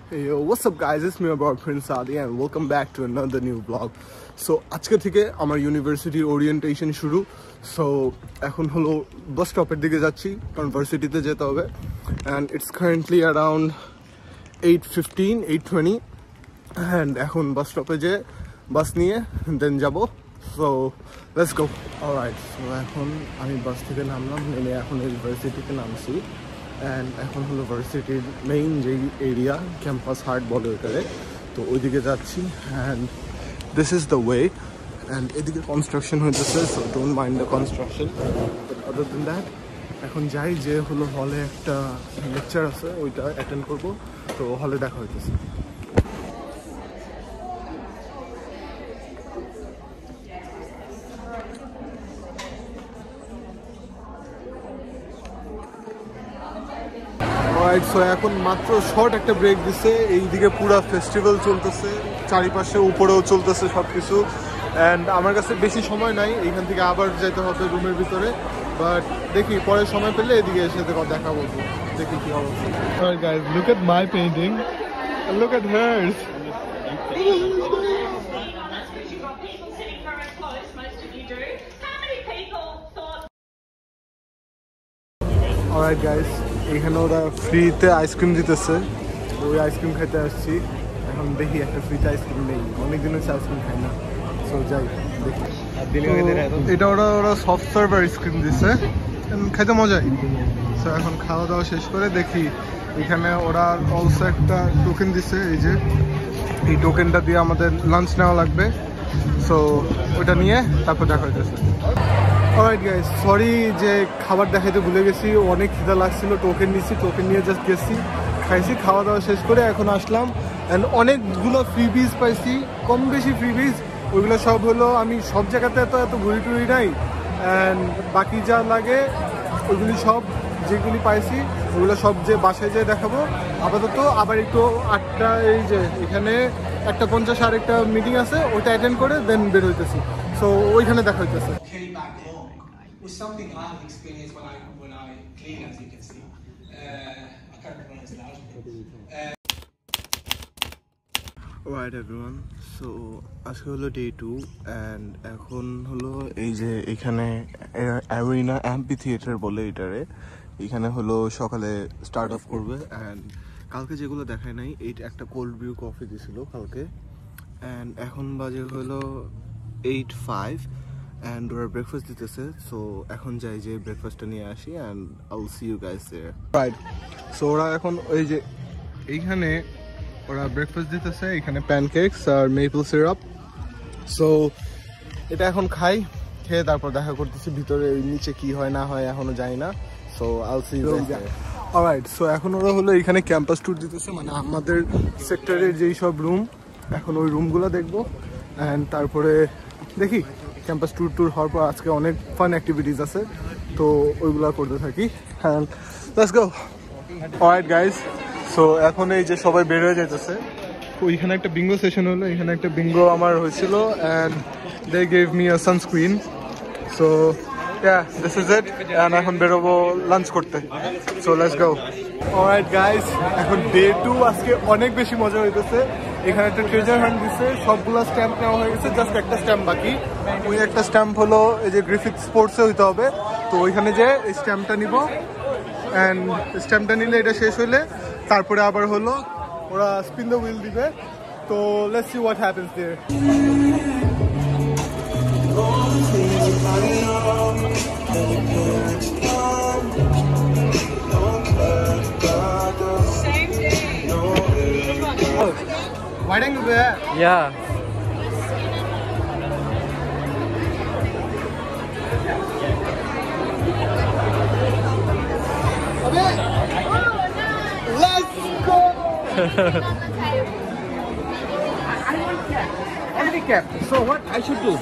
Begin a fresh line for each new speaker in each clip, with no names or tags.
Hey yo, what's up guys, it's me about Prince Adi and welcome back to another new vlog. So আজকে থেকে আমার ইউনিভার্সিটির orientation শুরু। So এখন হলো বাস স্টপের দিকে যাচ্ছি কারণ ভার্সিটিতে যেতে হবে and it's currently around 8:15 8:20 and এখন বাস স্টপে যে বাস নিয়ে দেন যাব। So let's go. Alright, so এখন আমি বাস থেকে নামলাম, নেমে এখন ইউনিভার্সিটিতে নামছি অ্যান্ড এখন হলো ভার্সিটির মেইন যেই এরিয়া ক্যাম্পাস হার্ট বলে ওইটারে, তো ওইদিকে যাচ্ছি and this is the way and এদিকে কনস্ট্রাকশন হইতেছে, so don't mind the construction. Other than that এখন যাই যে হলো হলে একটা লেকচার আছে, ওইটা অ্যাটেন্ড করবো, তো হলে দেখা হইতেছে। সো এখন মাত্র শর্ট একটা ব্রেক দিছে, এইদিকে পুরা ফেস্টিভ্যাল চলতেছে, চারিপাশে উপরেও চলতেছে সব কিছু অ্যান্ড আমার কাছে বেশি সময় নাই, এইখান থেকে আবার যেতে হবে রুমের ভিতরে, বাট দেখি পরে সময় পেলে এদিকে এসে দেখা বলবো, দেখি কি অবস্থা। Alright guys, look at my painting and look at hers. Alright guys, এখানে ওরা ফ্রিতে আইসক্রিম দিতেছে, ওই আইসক্রিম খাইতে আসছি। এখন দেখি একটা ফ্রিতে আইসক্রিম নেই, অনেকদিন হচ্ছে আইসক্রিম খাই না, সো যাই দেখি। এটা ওরা সফট সার্ভ আইসক্রিম দিচ্ছে, খাইতে মজাই। সো এখন খাওয়া দাওয়া শেষ করে দেখি, এখানে ওরা অলসো একটা টোকেন দিছে, এই যে এই টোকেনটা দিয়ে আমাদের লাঞ্চ নেওয়া লাগবে, সো ওটা নিয়ে তারপর দেখা হইতেছে। অলরাইট গাইস, সরি যে খাবার দেখাইতে ভুলে গেছি, অনেক খিদা লাগছিল, টোকেন নিচ্ছি, টোকেন নিয়ে জাস্ট গেছি, খাইছি, খাওয়া দাওয়া শেষ করে এখন আসলাম অ্যান্ড অনেকগুলো ফ্রিবিজ পাইছি, কম বেশি ফ্রিবিজ, ওইগুলো সব হলো আমি সব জায়গাতে এত ঘুরি টুরি নাই অ্যান্ড বাকি যা লাগে ওইগুলি সব যেগুলি পাইছি ওইগুলো সব যে বাসায় যেয়ে দেখাবো। আপাতত আবার একটু 8টা, এই যে এখানে 1:50 আর একটা মিটিং আছে, ওইটা অ্যাটেন্ড করে দেন বের হইতেছি, সো ওইখানে দেখা হইতেছে।
It's something I have experienced when I clean, as you can see. I can't pronounce it.
Alright everyone, so আজকে হলো ডে 2 অ্যান্ড এখন হলো এই যে এখানে অ্যারিনা অ্যাম্পি থিয়েটার বলে এটারে, এখানে হলো সকালে স্টার্ট অফ করবে অ্যান্ড কালকে যেগুলো দেখায় নাই, এইটা একটা কোল্ড ব্রিউ কফি দিছিল কালকে অ্যান্ড এখন বাজে হলো 8:05 অ্যান্ড ওরা ব্রেকফাস্ট দিতেছে, সো এখন যাই যে ব্রেকফাস্টটা নিয়ে আসি and I will see you guys there. Right, so ওরা এখন ওই যে এইখানে ওরা ব্রেকফাস্ট দিতেছে, এখানে প্যানকেকস আর মেপল সিরাপ, সো এটা এখন খাই, খেয়ে তারপর দেখা করতেছি ভিতরে নিচে কি হয় না হয় এখনো জানি না, so I will see you guys there. Alright, so এখন ওরা হলো এখানে ক্যাম্পাস ট্যুর দিতেছে, মানে আমাদের সেক্টরের যেই সব রুম, এখন ওই রুমগুলো দেখবো অ্যান্ড তারপরে দেখি ক্যাম্পাস ট্যুর হওয়ার পর আজকে অনেক ফান অ্যাক্টিভিটিস আছে, তো ওইগুলো করতে থাকি and let's go. Alright guys, so এখন এই যে সবাই বের হয়ে যাইতেছে, ওইখানে একটা বিঙ্গো সেশন হলো, এখানে একটা বিঙ্গো আমার হয়েছিল and they gave me a sunscreen, so yeah, this is it and এখন বেরোবো লাঞ্চ করতে, so let's go. Alright guys, এখন ডে 2, আজকে অনেক বেশি মজা হইতেছে। এখানে একটা ট্রেজার হান্ট দিচ্ছে, সবগুলো স্ট্যাম্প নেওয়া হয়ে গেছে, জাস্ট একটা স্ট্যাম্প বাকি, ওই একটা স্ট্যাম্প হলো এই যে গ্রিফিথ স্পোর্টসে হইতে হবে, তো ওইখানে যে এই স্ট্যাম্পটা নিব অ্যান্ড স্ট্যাম্পটা নিলে এটা শেষ হইলে তারপরে আবার হলো ওরা স্পিন দ্য হুইল দিবে, তো let's see what happens there. Why didn't you do that?
Yeah.
Let's go!
Handicap. So what I should do?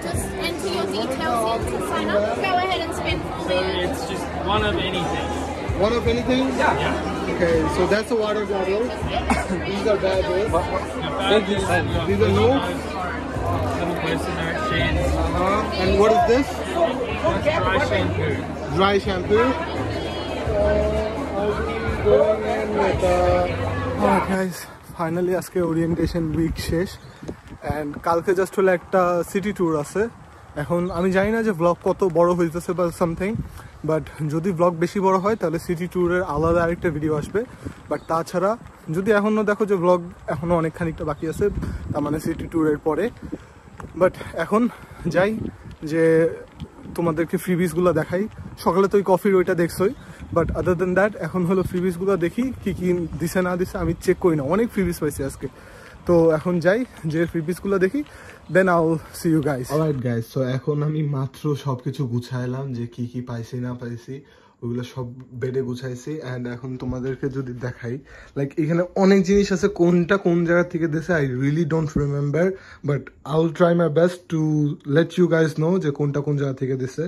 Just enter your details in to sign up. Go ahead and spin for
So
me.
it's just one of anything.
One of anything?
Yeah.
Okay, so that's a water bottle. These are bad boys. These are no?
Little person art shades.
And what is this?
That's dry shampoo.
Dry shampoo. I'll be going in with guys finally আজকে orientation week শেষ and কালকে just হলো একটা city tour আছে। এখন আমি জানি না যে ব্লগ কত বড় হইতেছে বা সামথিং, বাট যদি ব্লগ বেশি বড় হয় তাহলে সিটি ট্যুরের আলাদা আরেকটা ভিডিও আসবে। বাট তাছাড়া যদি এখনও দেখো যে ব্লগ এখনও অনেক খানিকটা বাকি আছে, তার মানে সিটি ট্যুরের পরে। বাট এখন যাই যে তোমাদেরকে ফ্রিবিসগুলো দেখাই। সকালে তো ওই কফির ওইটা দেখছোই, বাট আদার দেন দ্যাট এখন হলো ফ্রিবিসগুলো দেখি কি কি দিছে না দিছে। আমি চেক করি না, অনেক ফ্রিবিস পাইছি আজকে। তো এখন যাই যে ফ্রিবিসগুলো দেখি, then I will see you guys. Alright guys, তো এখন আমি মাত্র সবকিছু গুছাইলাম যে কি কি পাইছি না পাইছি, ওইগুলো সব বেডে গুছাইছি। অ্যান্ড এখন তোমাদেরকে যদি দেখাই, লাইক এখানে অনেক জিনিস আছে, কোনটা কোন জায়গা থেকে দিয়েছে I really don't remember, but I will try my best to let you guys know যে কোনটা কোন জায়গা থেকে দিছে।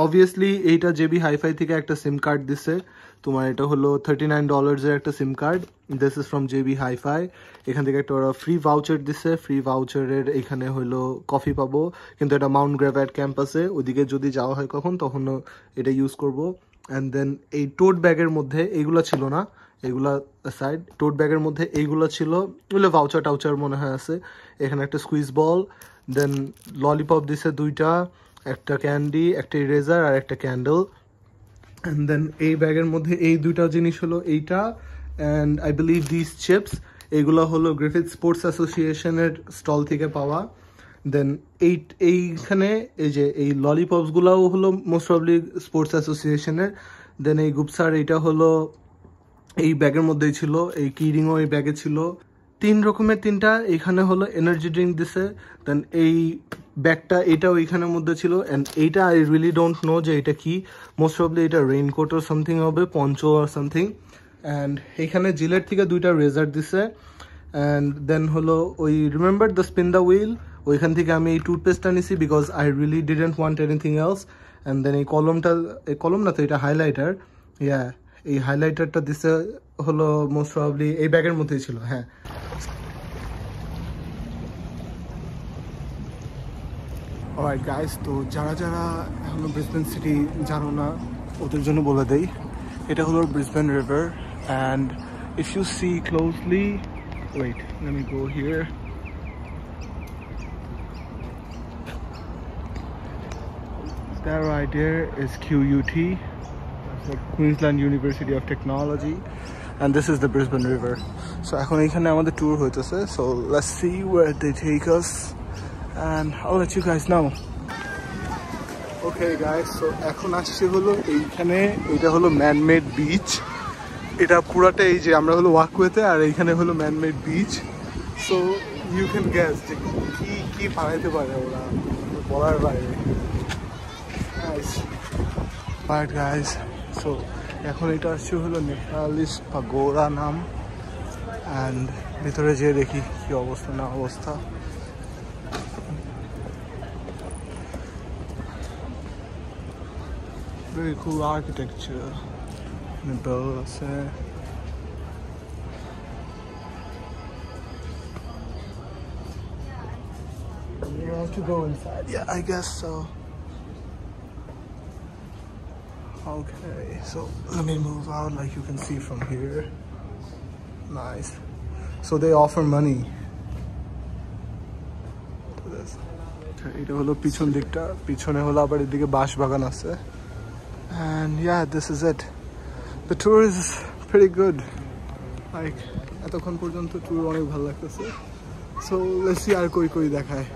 অবভিয়াসলি এইটা জেবি হাইফাই থেকে একটা সিম কার্ড দিছে তোমার, এটা হলো $39 একটা SIM card. This is from JB hi-fi. এখান থেকে একটা ওরা ফ্রি ভাউচার দিছে, ফ্রি ভাউচারের এখানে হলো কফি পাবো, কিন্তু এটা মাউন্ট গ্রেভ্যাট ক্যাম্পাসে, ওইদিকে যদি যাওয়া হয় কখন তখনও এটা ইউজ করব। অ্যান্ড দেন এই টোট ব্যাগের মধ্যে এইগুলো ছিল না, এইগুলা সাইড, টোট ব্যাগের মধ্যে এইগুলো ছিল, ওগুলো ভাউচার টাউচার মনে হয় আছে। এখানে একটা স্কুইজ বল, দেন ললিপপ দিছে 2টা, একটা ক্যান্ডি, একটা ইরেজার আর একটা ক্যান্ডেল। অ্যান্ড দেন এই ব্যাগের মধ্যে এই 2টা জিনিস হলো এইটা and I believe this chips, এইগুলো হলো গ্রিফিথ স্পোর্টস অ্যাসোসিয়েশনের স্টল থেকে পাওয়া। দেন এইখানে এই যে এই ললিপপসগুলোও হলো মোস্ট প্রবলি স্পোর্টস অ্যাসোসিয়েশনের। দেন এই গুপসার এইটা হলো এই ব্যাগের মধ্যেই ছিল, এই কিরিংও এই ব্যাগে ছিল। 3 রকমের 3টা এখানে হলো এনার্জি ড্রিঙ্ক দিছে। দেন এই ব্যাগটা এটাও এইখানের মধ্যে ছিল। অ্যান্ড এইটা আই রিয়েলি ডোন্ট নো যে এটা কি, মোস্ট প্রবলি এটা রেইনকোট আর সামথিং হবে, পঞ্চো আর সামথিং। অ্যান্ড এইখানে জিলের থেকে 2টা রেজার দিছে। অ্যান্ড দেন হলো ওই remember the spin the wheel, ওইখান থেকে আমি এই টুথপেস্টটা নিছি because I really didn't want anything else. And then এই কলমটা, এই কলম না তো এটা হাইলাইটার, ইয়া এই হাইলাইটারটা দিছে হলো মোস্ট প্রবলি এই ব্যাগের মধ্যেই ছিল। হ্যাঁ, অলরাইট গাইস, তো যারা যারা এখনো ব্রিসবেন সিটি জানো না ওদের জন্য বলে দেই, এটা হলো Brisbane river. And if you see closely, wait let me go here, that right there is QUT, that's like Queensland University of Technology, and this is the Brisbane River. So এখন এখানে আমাদের ট্যুর হইতেছে, so let's see where they take us and I'll let you guys know. Okay guys, so এখন আসছে হলো এইখানে, এটা হলো ম্যানমেড বিচ। এটা পুরাটা এই যে আমরা হলো ওয়াকওয়েতে, আর এইখানে হলো manmade beach. So you can guess যে কি কি বানাইতে পারে ওরা, বলার বাইরে। Alright guys, so এখন এটা আসছে হলো নেপালিস পাগোড়া নাম। অ্যান্ড ভিতরে যেয়ে দেখি কি অবস্থা না অবস্থা। Very cool architecture. Nepal আছে। You have to go inside. Yeah, I guess so. Okay, so let me move out like you can see from here. Nice. So they offer money to this. এটা হলো পিছন দিকটা, পিছনে হলো আবার এদিকে বাঁশ বাগান আছে। And yeah, this is it. The tour is pretty good. Like এতক্ষণ পর্যন্ত ট্যুর অনেক ভালো লাগতেছে। So let's see আর কই কই দেখায়,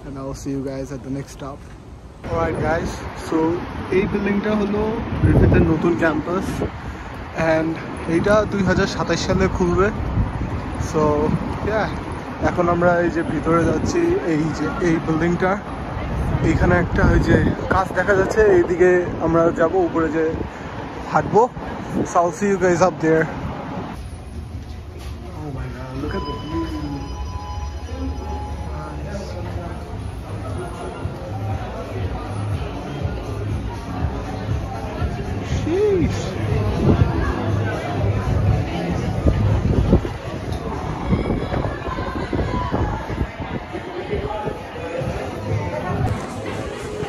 and I'll see you guys at the next stop. Alright guys, so এই বিল্ডিংটা হলো গ্রিফিথের নতুন ক্যাম্পাস অ্যান্ড এইটা 2027 সালে খুলবে। সো yeah, এখন আমরা এই যে ভিতরে যাচ্ছি, এই যে এই বিল্ডিংটা, এইখানে একটা ওই যে কাজ দেখা যাচ্ছে, এইদিকে আমরা যাব, উপরে যে হাঁটবো। So I'll see you guys up there. Oh my god, look at the view. Sheesh.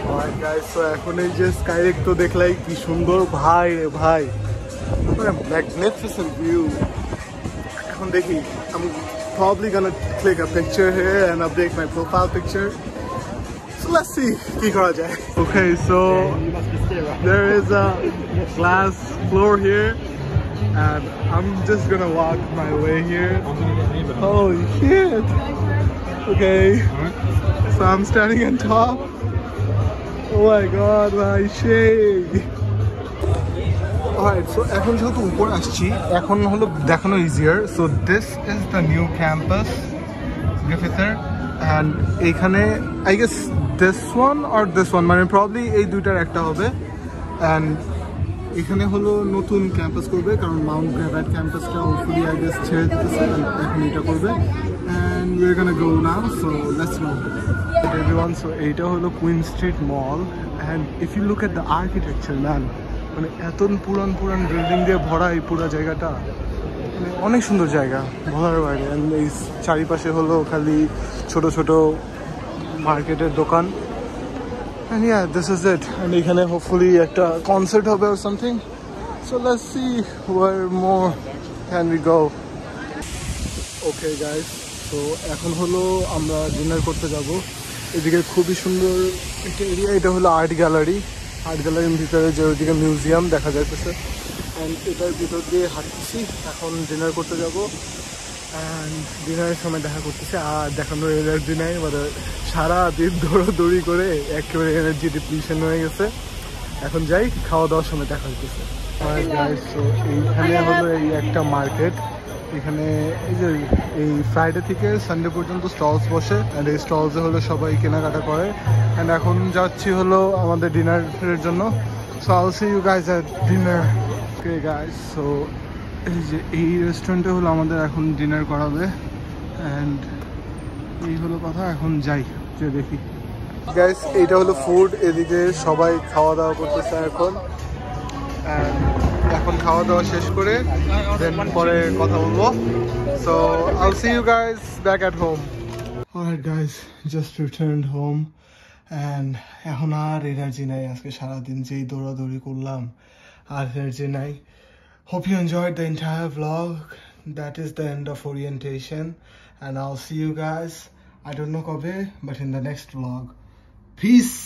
Alright guys, so এখন এই যে স্কাইরেক তো দেখলাই কি সুন্দর ভাই রে ভাই, what a magnificent view. এখন দেখি I'm probably gonna click a picture here and update my profile picture. So let's see কি করা যায়. Okay, so there is a glass floor here and I'm just gonna walk my way here. Holy shit. Okay, so I'm standing on top. Oh my god, my shade. Alright, so এখন যেহেতু উপরে আসছি এখন হলো দেখানো easier. So this is the new campus, Griffither, and এখানে I guess this one or this one মানে probably এই দুইটার একটা হবে. And এখানে হলো নতুন ক্যাম্পাস করবে কারণ মাউন্ট গ্রেভাইট ক্যাম্পাসটা hopefully I guess ছেড়ে দিতেছে এখন এটা করবে. And we're gonna go now, so let's go. Everyone, so এইটা হলো Queen Street Mall, and if you look at the architecture, man, মানে এত পুরান বিল্ডিং দিয়ে ভরা এই পুরো জায়গাটা, মানে অনেক সুন্দর জায়গা বলার বাইরে. and এই চারিপাশে হলো খালি ছোট ছোট মার্কেটের দোকান. and yeah, this is it. and এখানে hopefully একটা কনসার্ট হবে or something, so let's see where more can we go. Okay guys, so এখন হলো আমরা ডিনার করতে যাব. এদিকে খুবই সুন্দর একটা এরিয়া, এটা হলো আর্ট গ্যালারির ভিতরে যে ওইদিকে মিউজিয়াম দেখা যাইতেছে. অ্যান্ড এটার ভিতর দিয়ে হাঁটতেছি, এখন ডিনার করতে যাব. অ্যান্ড ডিনারের সময় দেখা করতেছি, আর দেখানোর এনার্জি নেই, মানে সারাদিন দৌড়াদৌড়ি করে একেবারে এনার্জি ডিপ্লিশন হয়ে গেছে. এখন যাই, খাওয়া দাওয়ার সময় দেখা হইতেছে. আর গাইস, তো এইখানে হলো এই একটা মার্কেট, এখানে এই যে এই ফ্রাইডে থেকে সানডে পর্যন্ত স্টলস বসে, অ্যান্ড এই স্টলসে হলো সবাই কেনাকাটা করে. অ্যান্ড এখন যাচ্ছি হলো আমাদের ডিনারের জন্য. So I will see you guys at dinner. Okay guys, so এই যে এই রেস্টুরেন্টে হলো আমাদের এখন ডিনার করাবে. অ্যান্ড এই হলো কথা, এখন যাই যে দেখি. গাইজ, এইটা হলো ফুড, এদিকে সবাই খাওয়া দাওয়া করতেছে এখন. অ্যান্ড এখন খাওয়া দাওয়া শেষ করে দেন পরে কথা বলবো. So I'll see you guys back at home. Alright guys, just returned home and এখন আর এনার্জি নাই. আজকে সারাদিন যেই দৌড়াদৌড়ি করলাম আর এনার্জি নাই. Hope you enjoyed the entire vlog. That is the end of orientation and I'll see you guys, I don't know কবে, but in the next vlog. Peace.